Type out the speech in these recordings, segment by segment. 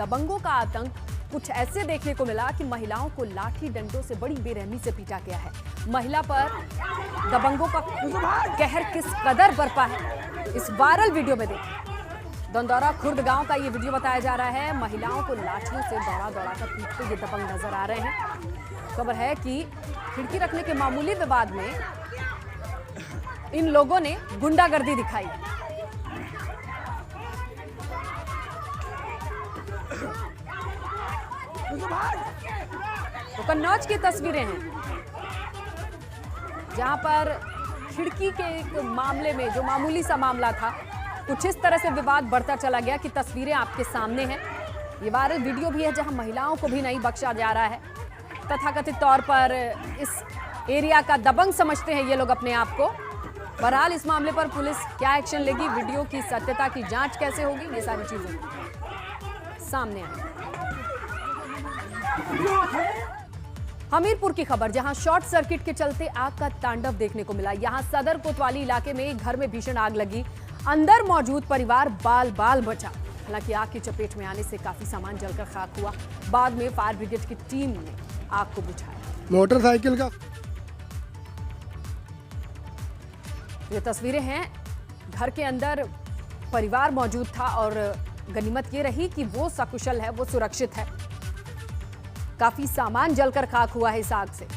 दबंगों का आतंक कुछ ऐसे देखने को मिला कि महिलाओं को लाठी डंडों से बड़ी बेरहमी से पीटा गया है। महिला पर दबंगों का कहर किस कदर बरपा है, इस वायरल वीडियो में देखिए। दंदौरा खुर्द गांव का ये वीडियो बताया जा रहा है। महिलाओं को लाठियों से दौड़ा दौड़ा कर पीटते ये दबंग नजर आ रहे हैं। खबर है कि खिड़की रखने के मामूली विवाद में इन लोगों ने गुंडागर्दी दिखाई। तो कन्नौज की तस्वीरें हैं जहां पर खिड़की के एक मामले में जो मामूली सा मामला था, कुछ इस तरह से विवाद बढ़ता चला गया कि तस्वीरें आपके सामने हैं। ये वायरल वीडियो भी है जहां महिलाओं को भी नहीं बख्शा जा रहा है। तथाकथित तौर पर इस एरिया का दबंग समझते हैं ये लोग अपने आप को। बहरहाल इस मामले पर पुलिस क्या एक्शन लेगी, वीडियो की सत्यता की जांच कैसे होगी, ये सारी चीजें सामने आई। हमीरपुर की खबर, जहां शॉर्ट सर्किट के चलते आग का तांडव देखने को मिला। यहां सदर कोतवाली इलाके में एक घर में भीषण आग लगी। अंदर मौजूद परिवार बाल बाल बचा। हालांकि आग की चपेट में आने से काफी सामान जलकर खाक हुआ। बाद में फायर ब्रिगेड की टीम ने आग को बुझाया। मोटरसाइकिल का ये तस्वीरें हैं, घर के अंदर परिवार मौजूद था और गनीमत ये रही कि वो सकुशल है, वो सुरक्षित है। काफी सामान जलकर खाक हुआ है इस आग से।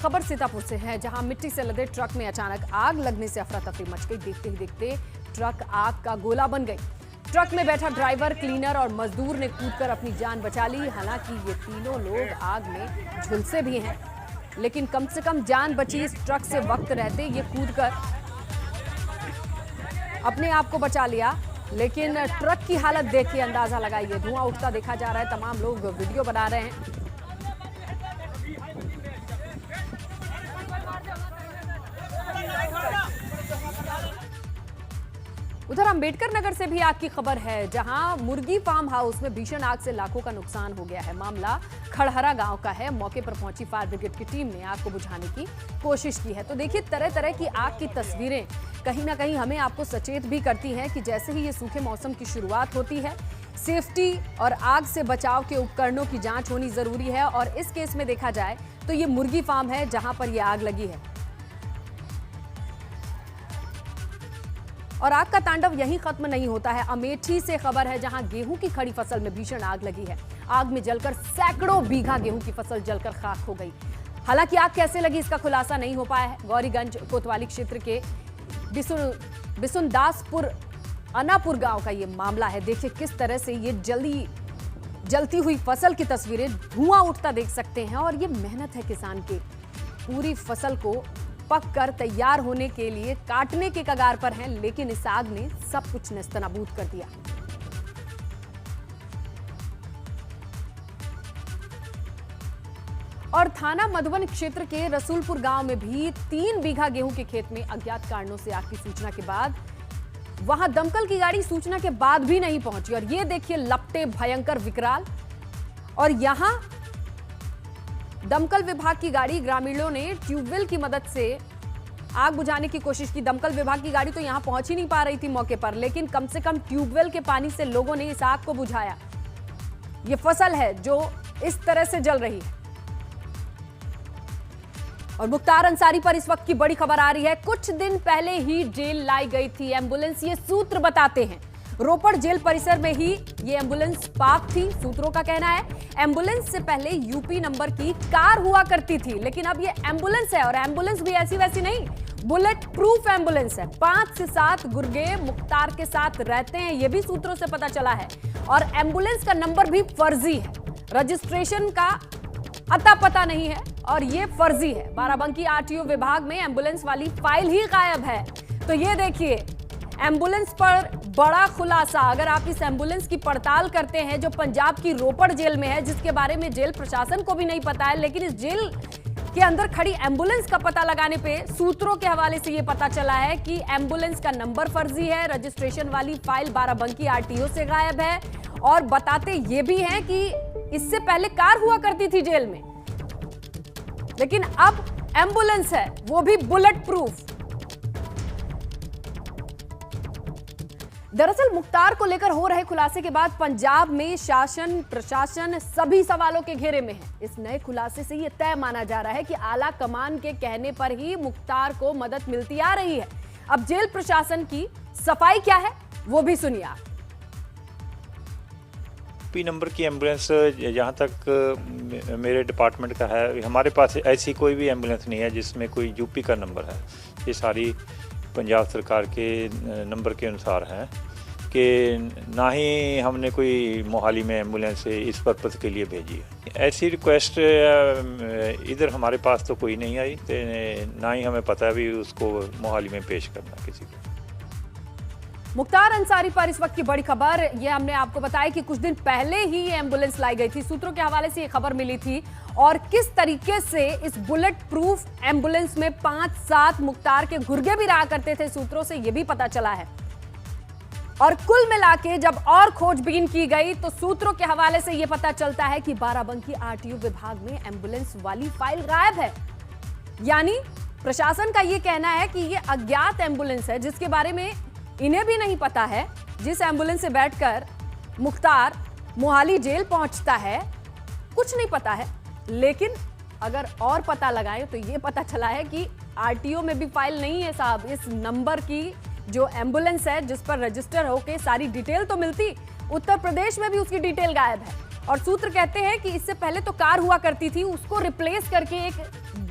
खबर सीतापुर से है, जहां मिट्टी से लदे ट्रक में अचानक आग लगने से अफरा तफरी मच गई। देखते ही देखते ट्रक आग का गोला बन गई। ट्रक में बैठा ड्राइवर, क्लीनर और मजदूर ने कूदकर अपनी जान बचा ली। हालांकि ये तीनों लोग आग में झुलसे भी हैं, लेकिन कम से कम जान बची। इस ट्रक से वक्त रहते ये कूदकर अपने आप को बचा लिया। लेकिन ट्रक की हालत देखिए, अंदाजा लगाइए। धुआं उठता देखा जा रहा है, तमाम लोग वीडियो बना रहे हैं। उधर अंबेडकर नगर से भी आग की खबर है, जहां मुर्गी फार्म हाउस में भीषण आग से लाखों का नुकसान हो गया है। मामला खड़हरा गांव का है। मौके पर पहुंची फायर ब्रिगेड की टीम ने आग को बुझाने की कोशिश की है। तो देखिए, तरह तरह की आग की तस्वीरें कहीं ना कहीं हमें आपको सचेत भी करती हैं कि जैसे ही ये सूखे मौसम की शुरुआत होती है, सेफ्टी और आग से बचाव के उपकरणों की जांच होनी जरूरी है। और इस केस में देखा जाए तो ये मुर्गी फार्म है जहां पर यह आग लगी है। और आग का तांडव यहीं खत्म नहीं होता है। अमेठी से खबर है, जहां गेहूं की खड़ी फसल में भीषण आग लगी है। आग में जलकर सैकड़ों बीघा गेहूं की फसल जलकर खाक हो गई। हालांकि आग कैसे लगी इसका खुलासा नहीं हो पाया है। गौरीगंज कोतवाली क्षेत्र के बिसुनदासपुर अनापुर गांव का ये मामला है। देखिए किस तरह से ये जलती हुई फसल की तस्वीरें, धुआं उठता देख सकते हैं। और ये मेहनत है किसान की, पूरी फसल को पक कर तैयार होने के लिए काटने के कगार पर हैं, लेकिन इस आग ने सब कुछ नेस्तनाबूद कर दिया। और थाना मधुबन क्षेत्र के रसूलपुर गांव में भी 3 बीघा गेहूं के खेत में अज्ञात कारणों से आग की सूचना के बाद वहां दमकल की गाड़ी सूचना के बाद भी नहीं पहुंची। और ये देखिए लपटे भयंकर विकराल। और यहां दमकल विभाग की गाड़ी, ग्रामीणों ने ट्यूबवेल की मदद से आग बुझाने की कोशिश की। दमकल विभाग की गाड़ी तो यहां पहुंच ही नहीं पा रही थी मौके पर, लेकिन कम से कम ट्यूबवेल के पानी से लोगों ने इस आग को बुझाया। ये फसल है जो इस तरह से जल रही है। और मुख्तार अंसारी पर इस वक्त की बड़ी खबर आ रही है। कुछ दिन पहले ही जेल लाई गई थी एम्बुलेंस, ये सूत्र बताते हैं। रोपड़ जेल परिसर में ही ये एम्बुलेंस पार्क थी। सूत्रों का कहना है एम्बुलेंस से पहले यूपी नंबर की कार हुआ करती थी, लेकिन अब ये एम्बुलेंस है। और एम्बुलेंस भी ऐसी वैसी नहीं, बुलेट प्रूफ एम्बुलेंस है। 5 से 7 गुर्गे मुख्तार के साथ रहते हैं, ये भी सूत्रों से पता चला है। और एम्बुलेंस का नंबर भी फर्जी है, रजिस्ट्रेशन का अता पता नहीं है और ये फर्जी है। बाराबंकी आरटीओ विभाग में एम्बुलेंस वाली फाइल ही गायब है। तो ये देखिए एम्बुलेंस पर बड़ा खुलासा। अगर आप इस एम्बुलेंस की पड़ताल करते हैं जो पंजाब की रोपड़ जेल में है, जिसके बारे में जेल प्रशासन को भी नहीं पता है, लेकिन इस जेल के अंदर खड़ी एम्बुलेंस का पता लगाने पे सूत्रों के हवाले से ये पता चला है कि एम्बुलेंस का नंबर फर्जी है, रजिस्ट्रेशन वाली फाइल बाराबंकी आरटीओ से गायब है। और बताते ये भी हैं कि इससे पहले कार हुआ करती थी जेल में, लेकिन अब एम्बुलेंस है, वो भी बुलेट प्रूफ। दरअसल मुख्तार को लेकर हो रहे खुलासे के बाद पंजाब में शासन प्रशासन सभी सवालों के घेरे में है। इस नए खुलासे से यह तय माना जा रहा है कि आला कमान के कहने पर ही मुख्तार को मदद मिलती आ रही है। अब जेल प्रशासन की सफाई क्या है वो भी सुनिए आप। पी नंबर की एम्बुलेंस जहाँ तक मेरे डिपार्टमेंट का है, हमारे पास ऐसी कोई भी एम्बुलेंस नहीं है जिसमें कोई यूपी का नंबर है। ये सारी पंजाब सरकार के नंबर के अनुसार है कि ना ही हमने कोई मोहाली में एम्बुलेंस इस पर्पज़ के लिए भेजी है। ऐसी रिक्वेस्ट इधर हमारे पास तो कोई नहीं आई, ना ही हमें पता भी उसको मोहाली में पेश करना किसी को। मुख्तार अंसारी पर इस वक्त की बड़ी खबर, यह हमने आपको बताया कि कुछ दिन पहले ही ये एम्बुलेंस लाई गई थी। सूत्रों के हवाले से ये खबर मिली थी और किस तरीके से इस बुलेट प्रूफ एम्बुलेंस में 5-7 मुख्तार के गुर्गे भी रहा करते थे, सूत्रों से यह भी पता चला है। और कुल मिला के जब और खोजबीन की गई तो सूत्रों के हवाले से यह पता चलता है कि बाराबंकी आरटीओ विभाग में एम्बुलेंस वाली फाइल गायब है। यानी प्रशासन का यह कहना है कि यह अज्ञात एम्बुलेंस है जिसके बारे में इन्हें भी नहीं पता है। जिस एम्बुलेंस से बैठकर मुख्तार मोहाली जेल पहुंचता है कुछ नहीं पता है। लेकिन अगर और पता लगाएं तो ये पता चला है कि आरटीओ में भी फाइल नहीं है साहब। इस नंबर की जो एम्बुलेंस है जिस पर रजिस्टर होके सारी डिटेल तो मिलती, उत्तर प्रदेश में भी उसकी डिटेल गायब है। और सूत्र कहते हैं कि इससे पहले तो कार हुआ करती थी, उसको रिप्लेस करके एक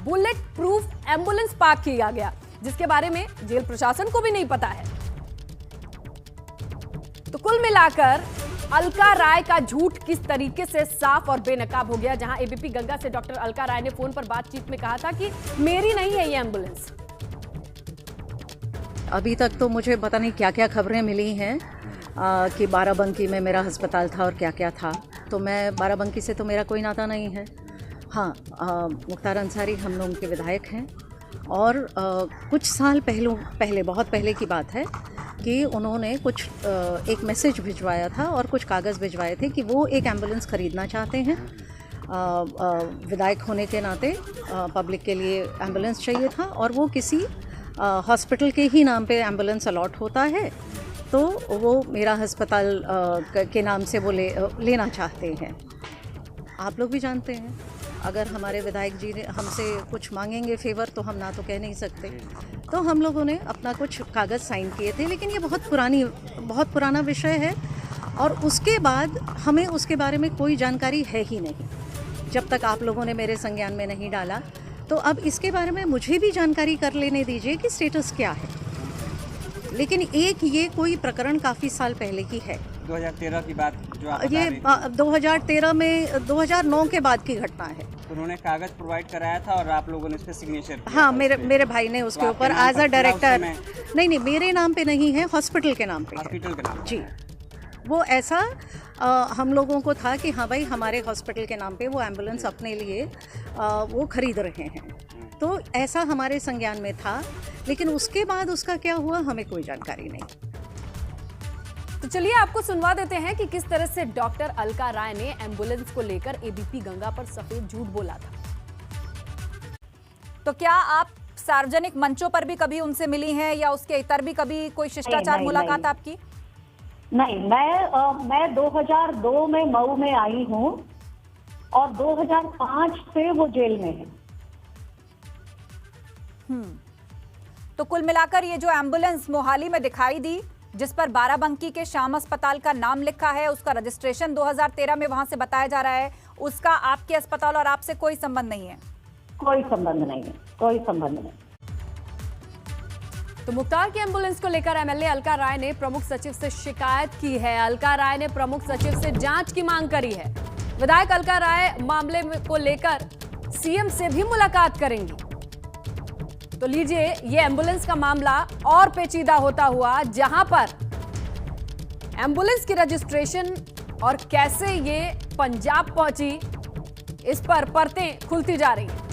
बुलेट प्रूफ एम्बुलेंस पार्क किया गया जिसके बारे में जेल प्रशासन को भी नहीं पता है। तो कुल मिलाकर अलका राय का झूठ किस तरीके से साफ और बेनकाब हो गया। जहां एबीपी गंगा से डॉक्टर अलका राय ने फोन पर बातचीत में कहा था कि मेरी नहीं है ये एम्बुलेंस। अभी तक तो मुझे पता नहीं क्या क्या खबरें मिली हैं कि बाराबंकी में मेरा अस्पताल था और क्या क्या था। तो मैं बाराबंकी से तो मेरा कोई नाता नहीं है। हाँ, मुख्तार अंसारी हम लोगों के विधायक हैं और कुछ साल पहले बहुत पहले की बात है कि उन्होंने एक मैसेज भिजवाया था और कुछ कागज़ भिजवाए थे कि वो एक एम्बुलेंस ख़रीदना चाहते हैं। विधायक होने के नाते पब्लिक के लिए एम्बुलेंस चाहिए था और वो किसी हॉस्पिटल के ही नाम पे एम्बुलेंस अलॉट होता है, तो वो मेरा अस्पताल के नाम से वो लेना चाहते हैं। आप लोग भी जानते हैं अगर हमारे विधायक जी ने हमसे कुछ मांगेंगे फेवर तो हम ना तो कह नहीं सकते। तो हम लोगों ने अपना कुछ कागज़ साइन किए थे, लेकिन ये बहुत पुराना विषय है और उसके बाद हमें उसके बारे में कोई जानकारी है ही नहीं जब तक आप लोगों ने मेरे संज्ञान में नहीं डाला। तो अब इसके बारे में मुझे भी जानकारी कर लेने दीजिए कि स्टेटस क्या है। लेकिन एक ये कोई प्रकरण काफ़ी साल पहले की है, 2013 की बात जो आप ये 2013 में 2009 के बाद की घटना है। तो उन्होंने कागज प्रोवाइड कराया था और आप लोगों ने इस पे सिग्नेचर किया। हाँ, मेरे भाई ने उसके ऊपर एज अ डायरेक्टर, नहीं मेरे नाम पे नहीं है, हॉस्पिटल के नाम पे हॉस्पिटल के नाम जी। वो ऐसा हम लोगों को था कि हाँ भाई हमारे हॉस्पिटल के नाम पे वो एम्बुलेंस अपने लिए वो खरीद रहे हैं, तो ऐसा हमारे संज्ञान में था। लेकिन उसके बाद उसका क्या हुआ हमें कोई जानकारी नहीं। तो चलिए आपको सुनवा देते हैं कि किस तरह से डॉक्टर अलका राय ने एम्बुलेंस को लेकर एबीपी गंगा पर सफेद झूठ बोला था। तो क्या आप सार्वजनिक मंचों पर भी कभी उनसे मिली हैं या उसके इतर भी कभी कोई शिष्टाचार मुलाकात आपकी? नहीं, मैं 2002 में मऊ में आई हूँ और 2005 से वो जेल में है। तो कुल मिलाकर ये जो एम्बुलेंस मोहाली में दिखाई दी जिस पर बाराबंकी के श्याम अस्पताल का नाम लिखा है, उसका रजिस्ट्रेशन 2013 में वहां से बताया जा रहा है, उसका आपके अस्पताल और आपसे कोई संबंध नहीं है? कोई संबंध नहीं है, कोई संबंध नहीं। तो मुख्तार की एम्बुलेंस को लेकर एमएलए अलका राय ने प्रमुख सचिव से शिकायत की है। अलका राय ने प्रमुख सचिव से जांच की मांग करी है। विधायक अलका राय मामले को लेकर सीएम से भी मुलाकात करेंगी। तो लीजिए, ये एम्बुलेंस का मामला और पेचीदा होता हुआ, जहां पर एम्बुलेंस की रजिस्ट्रेशन और कैसे ये पंजाब पहुंची, इस पर परतें खुलती जा रही हैं।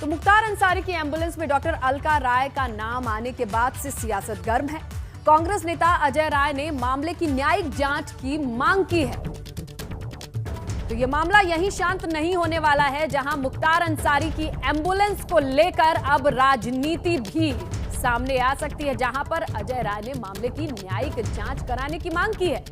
तो मुख्तार अंसारी की एम्बुलेंस में डॉक्टर अलका राय का नाम आने के बाद से सियासत गर्म है। कांग्रेस नेता अजय राय ने मामले की न्यायिक जांच की मांग की है। तो ये मामला यहीं शांत नहीं होने वाला है, जहां मुख्तार अंसारी की एम्बुलेंस को लेकर अब राजनीति भी सामने आ सकती है, जहां पर अजय राय ने मामले की न्यायिक जांच कराने की मांग की है।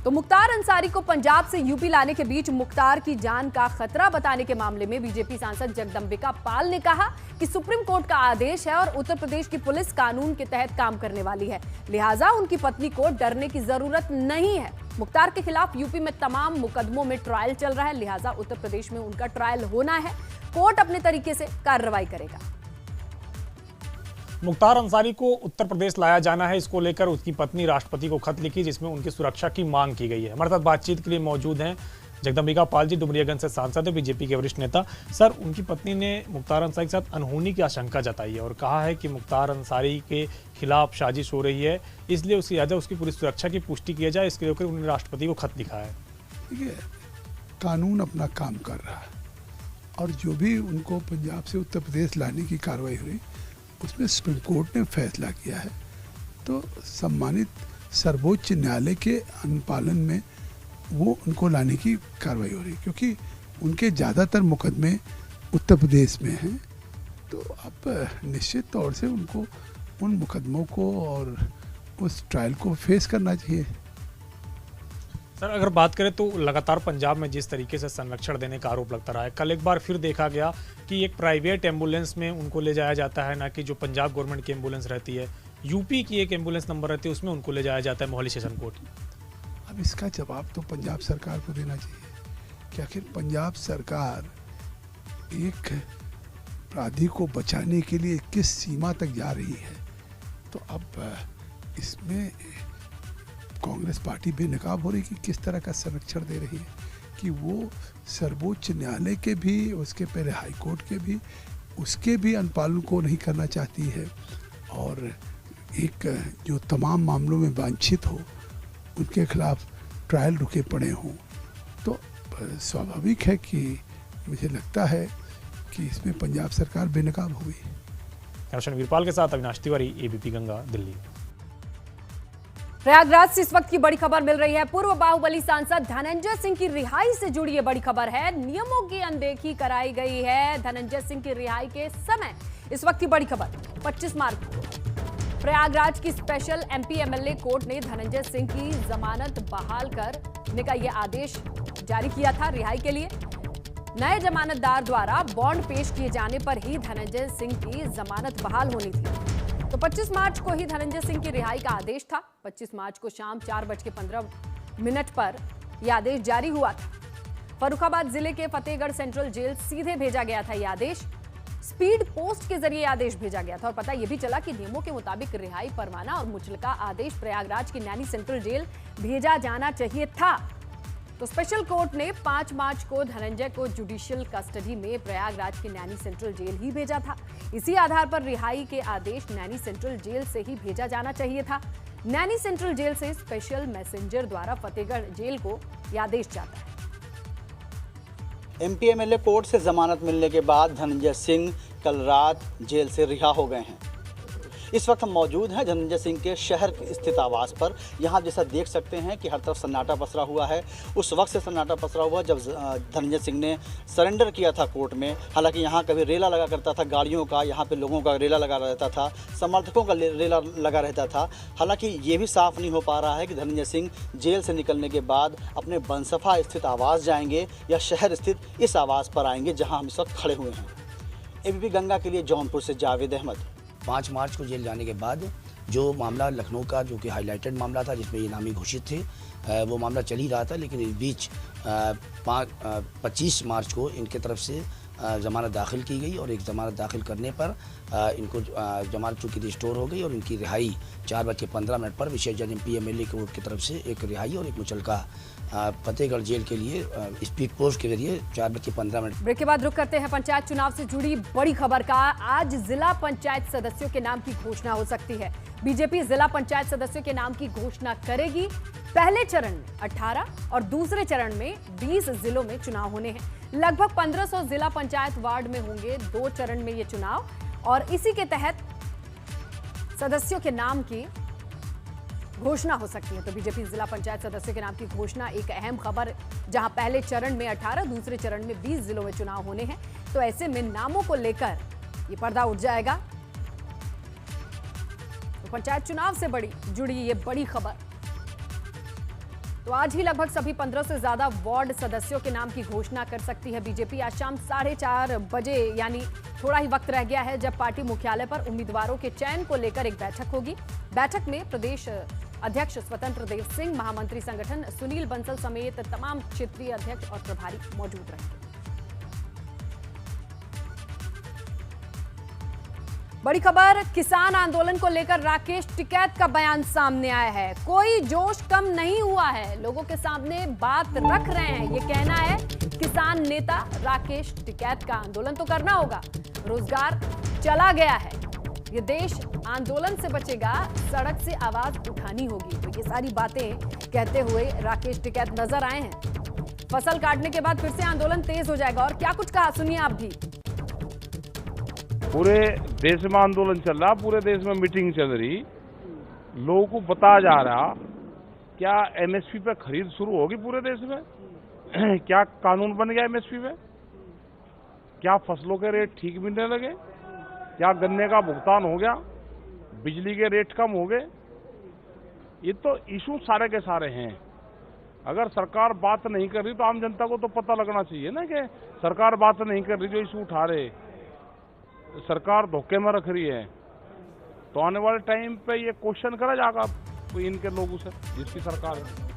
तो मुख्तार अंसारी को पंजाब से यूपी लाने के बीच मुख्तार की जान का खतरा बताने के मामले में बीजेपी सांसद जगदंबिका पाल ने कहा कि सुप्रीम कोर्ट का आदेश है और उत्तर प्रदेश की पुलिस कानून के तहत काम करने वाली है, लिहाजा उनकी पत्नी को डरने की जरूरत नहीं है। मुख्तार के खिलाफ यूपी में तमाम मुकदमों में ट्रायल चल रहा है, लिहाजा उत्तर प्रदेश में उनका ट्रायल होना है, कोर्ट अपने तरीके से कार्रवाई करेगा। मुख्तार अंसारी को उत्तर प्रदेश लाया जाना है, इसको लेकर उसकी पत्नी राष्ट्रपति को खत लिखी जिसमें उनकी सुरक्षा की मांग की गई है। हमारे साथ बातचीत के लिए मौजूद हैं जगदंबिका पाल जी, डुमरियागंज से सांसद है, बीजेपी के वरिष्ठ नेता। सर, उनकी पत्नी ने मुख्तार अंसारी के साथ अनहोनी की आशंका जताई है और कहा है कि मुख्तार अंसारी के खिलाफ साजिश हो रही है, इसलिए उसकी लिहाजा उसकी पूरी सुरक्षा की पुष्टि किया जाए, इसके लेकर उन्होंने राष्ट्रपति को खत लिखा है। देखिए, कानून अपना काम कर रहा है और जो भी उनको पंजाब से उत्तर प्रदेश लाने की कार्रवाई हुई उसमें सुप्रीम कोर्ट ने फैसला किया है, तो सम्मानित सर्वोच्च न्यायालय के अनुपालन में वो उनको लाने की कार्रवाई हो रही है, क्योंकि उनके ज़्यादातर मुकदमे उत्तर प्रदेश में हैं। तो अब निश्चित तौर से उनको उन मुकदमों को और उस ट्रायल को फेस करना चाहिए। सर, अगर बात करें तो लगातार पंजाब में जिस तरीके से संरक्षण देने का आरोप लगता रहा है, कल एक बार फिर देखा गया कि एक प्राइवेट एम्बुलेंस में उनको ले जाया जाता है, ना कि जो पंजाब गवर्नमेंट की एम्बुलेंस रहती है, यूपी की एक एम्बुलेंस नंबर रहती है, उसमें उनको ले जाया जाता है मोहाली सेशन कोर्ट। अब इसका जवाब तो पंजाब सरकार को देना चाहिए कि आखिर पंजाब सरकार एक अपराधी को बचाने के लिए किस सीमा तक जा रही है। तो अब इसमें कांग्रेस पार्टी बेनकाब हो रही कि किस तरह का संरक्षण दे रही है, कि वो सर्वोच्च न्यायालय के भी, उसके पहले हाई कोर्ट के भी, उसके भी अनुपालन को नहीं करना चाहती है, और एक जो तमाम मामलों में वांछित हो उनके खिलाफ ट्रायल रुके पड़े हों। तो स्वाभाविक है कि मुझे लगता है कि इसमें पंजाब सरकार बेनकाब हो गई। रोशन वीरपाल के साथ अविनाश तिवारी, एबीपी गंगा, दिल्ली। प्रयागराज से इस वक्त की बड़ी खबर मिल रही है। पूर्व बाहुबली सांसद धनंजय सिंह की रिहाई से जुड़ी ये बड़ी खबर है। नियमों की अनदेखी कराई गई है धनंजय सिंह की रिहाई के समय। इस वक्त की बड़ी खबर 25 मार्च को प्रयागराज की स्पेशल एमपी एमएलए कोर्ट ने धनंजय सिंह की जमानत बहाल करने का यह आदेश जारी किया था रिहाई के लिए। नए जमानतदार द्वारा बॉन्ड पेश किए जाने पर ही धनंजय सिंह की जमानत बहाल होनी थी। तो 25 मार्च को ही धनंजय सिंह की रिहाई का आदेश था। 25 मार्च को शाम 4:15 पर यह आदेश जारी हुआ था। फर्रुखाबाद जिले के फतेहगढ़ सेंट्रल जेल सीधे भेजा गया था यह आदेश। स्पीड पोस्ट के जरिए आदेश भेजा गया था और पता यह भी चला कि नियमों के मुताबिक रिहाई परवाना और मुचलका आदेश प्रयागराज की नैनी सेंट्रल जेल भेजा जाना चाहिए था। तो स्पेशल कोर्ट ने 5 मार्च को धनंजय को जुडिशियल कस्टडी में प्रयागराज की नैनी सेंट्रल जेल ही भेजा था। इसी आधार पर रिहाई के आदेश नैनी सेंट्रल जेल से ही भेजा जाना चाहिए था। नैनी सेंट्रल जेल से स्पेशल मैसेंजर द्वारा फतेहगढ़ जेल को यह आदेश जाता है। एमपी एमएलए कोर्ट से जमानत मिलने के बाद धनंजय सिंह कल रात जेल से रिहा हो गए हैं। इस वक्त हम मौजूद हैं धनंजय सिंह के शहर स्थित आवास पर। यहाँ जैसा देख सकते हैं कि हर तरफ सन्नाटा पसरा हुआ है। उस वक्त से सन्नाटा पसरा हुआ जब धनंजय सिंह ने सरेंडर किया था कोर्ट में। हालांकि यहाँ कभी रेला लगा करता था गाड़ियों का, यहाँ पे लोगों का रेला लगा रहता था, समर्थकों का रेला लगा रहता था। हालांकि ये भी साफ नहीं हो पा रहा है कि धनंजय सिंह जेल से निकलने के बाद अपने बनसफा स्थित आवास जाएंगे या शहर स्थित इस आवास पर आएंगे जहाँ हम इस वक्त खड़े हुए हैं। एबीपी गंगा के लिए जौनपुर से जावेद अहमद। 5 मार्च को जेल जाने के बाद जो मामला लखनऊ का जो कि हाईलाइटेड मामला था जिसमें ये नामी घोषित थे, वो मामला चल ही रहा था, लेकिन इस बीच 25 मार्च को इनके तरफ से ज़मानत दाखिल की गई और एक ज़मानत दाखिल करने पर इनको ज़मानत चूँकि रिस्टोर हो गई और इनकी रिहाई 4:15 पर विशेष जज एमपी एमएलए कोर्ट की तरफ से एक रिहाई और एक मुचलका फतेहगढ़ जेल के लिए स्पीड पोस्ट के जरिए 4:15। ब्रेक के बाद रुक करते हैं पंचायत चुनाव से जुड़ी बड़ी खबर का। आज जिला पंचायत सदस्यों के नाम की घोषणा हो सकती है। बीजेपी जिला पंचायत सदस्यों के नाम की घोषणा करेगी। पहले चरण में 18 और दूसरे चरण में 20 जिलों में चुनाव होने हैं। लगभग 1500 जिला पंचायत वार्ड में होंगे 2 चरण में ये चुनाव। और इसी के तहत सदस्यों के नाम की घोषणा हो सकती है। तो बीजेपी जिला पंचायत सदस्यों के नाम की घोषणा एक अहम खबर, जहां पहले चरण में 18, दूसरे चरण में 20 जिलों में चुनाव होने हैं। तो ऐसे में नामों को लेकर ये पर्दा उठ जाएगा। तो पंचायत चुनाव से जुड़ी ये बड़ी खबर। तो आज ही लगभग सभी 15 से ज्यादा वार्ड सदस्यों के नाम की घोषणा कर सकती है बीजेपी। आज शाम 4:30 बजे, यानी थोड़ा ही वक्त रह गया है, जब पार्टी मुख्यालय पर उम्मीदवारों के चयन को लेकर एक बैठक होगी। बैठक में प्रदेश अध्यक्ष स्वतंत्र देव सिंह, महामंत्री संगठन सुनील बंसल समेत तमाम क्षेत्रीय अध्यक्ष और प्रभारी मौजूद रहेंगे। बड़ी खबर, किसान आंदोलन को लेकर राकेश टिकैत का बयान सामने आया है। कोई जोश कम नहीं हुआ है, लोगों के सामने बात रख रहे हैं। ये कहना है किसान नेता राकेश टिकैत का। आंदोलन तो करना होगा, रोजगार चला गया है, ये देश आंदोलन से बचेगा, सड़क से आवाज उठानी होगी। तो ये सारी बातें कहते हुए राकेश टिकैत नजर आए हैं। फसल काटने के बाद फिर से आंदोलन तेज हो जाएगा। और क्या कुछ कहा, सुनिए आप भी। पूरे देश में आंदोलन चल रहा, पूरे देश में मीटिंग चल रही, लोगों को बताया जा रहा क्या एमएसपी पे खरीद शुरू होगी पूरे देश में, क्या कानून बन गया एमएसपी पे, क्या फसलों के रेट ठीक मिलने लगे, क्या गन्ने का भुगतान हो गया, बिजली के रेट कम हो गए। ये तो इशू सारे के सारे हैं। अगर सरकार बात नहीं कर रही तो आम जनता को तो पता लगना चाहिए ना कि सरकार बात नहीं कर रही, जो इशू उठा रहे सरकार धोखे में रख रही है। तो आने वाले टाइम पे ये क्वेश्चन करा जाएगा इनके लोगों से, जिसकी सरकार है।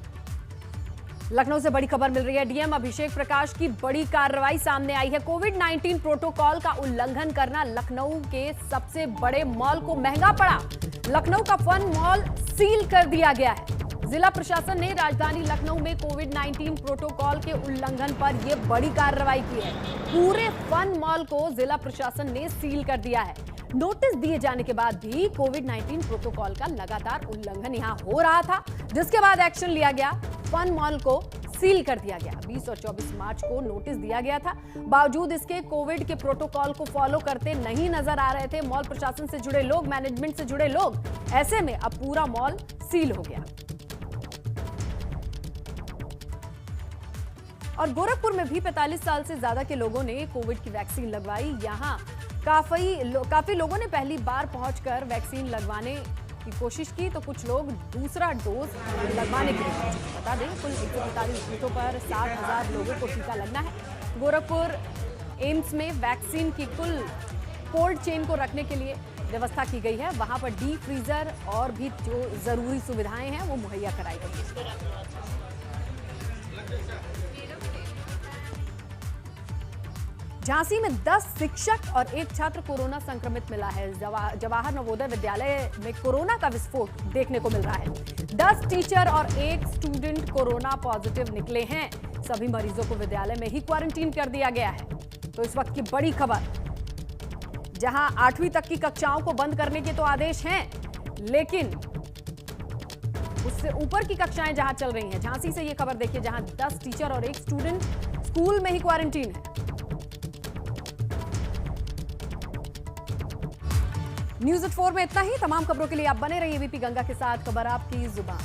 लखनऊ से बड़ी खबर मिल रही है। डीएम अभिषेक प्रकाश की बड़ी कार्रवाई सामने आई है। कोविड-19 प्रोटोकॉल का उल्लंघन करना लखनऊ के सबसे बड़े मॉल को महंगा पड़ा। लखनऊ का फन मॉल सील कर दिया गया है। जिला प्रशासन ने राजधानी लखनऊ में कोविड-19 प्रोटोकॉल के उल्लंघन पर यह बड़ी कार्रवाई की है। पूरे फन मॉल को जिला प्रशासन ने सील कर दिया है। नोटिस दिए जाने के बाद भी कोविड-19 प्रोटोकॉल का लगातार उल्लंघन यहां हो रहा था, जिसके बाद एक्शन लिया गया, फन मॉल को सील कर दिया गया। 20 और 24 मार्च को नोटिस दिया गया था। बावजूद इसके कोविड के प्रोटोकॉल को फॉलो करते नहीं नजर आ रहे थे मॉल प्रशासन से जुड़े लोग, मैनेजमेंट से जुड़े लोग। ऐसे में अब पूरा मॉल सील हो गया। और गोरखपुर में भी 45 साल से ज्यादा के लोगों ने कोविड की वैक्सीन लगवाई। यहाँ काफी लोगों ने पहली बार पहुंचकर वैक्सीन लगवाने की कोशिश की, तो कुछ लोग दूसरा डोज लगवाने के लिए। बता दें, कुल 145 बूथों पर 60,000 लोगों को टीका लगना है। गोरखपुर एम्स में वैक्सीन की कुल कोल्ड चेन को रखने के लिए व्यवस्था की गई है। वहां पर डीप फ्रीजर और भी जो जरूरी सुविधाएं हैं वो मुहैया कराई गई है। झांसी में 10 शिक्षक और एक छात्र कोरोना संक्रमित मिला है। जवाहर नवोदय विद्यालय में कोरोना का विस्फोट देखने को मिल रहा है। 10 टीचर और एक स्टूडेंट कोरोना पॉजिटिव निकले हैं। सभी मरीजों को विद्यालय में ही क्वारंटीन कर दिया गया है। तो इस वक्त की बड़ी खबर, जहां 8वीं तक की कक्षाओं को बंद करने के तो आदेश हैं, लेकिन उससे ऊपर की कक्षाएं जहां चल रही हैं। झांसी से ये खबर देखिए, जहां 10 टीचर और एक स्टूडेंट स्कूल में ही क्वारंटीन है। न्यूज़ एट 4 में इतना ही। तमाम खबरों के लिए आप बने रहिए वीपी गंगा के साथ। खबर आपकी जुबान।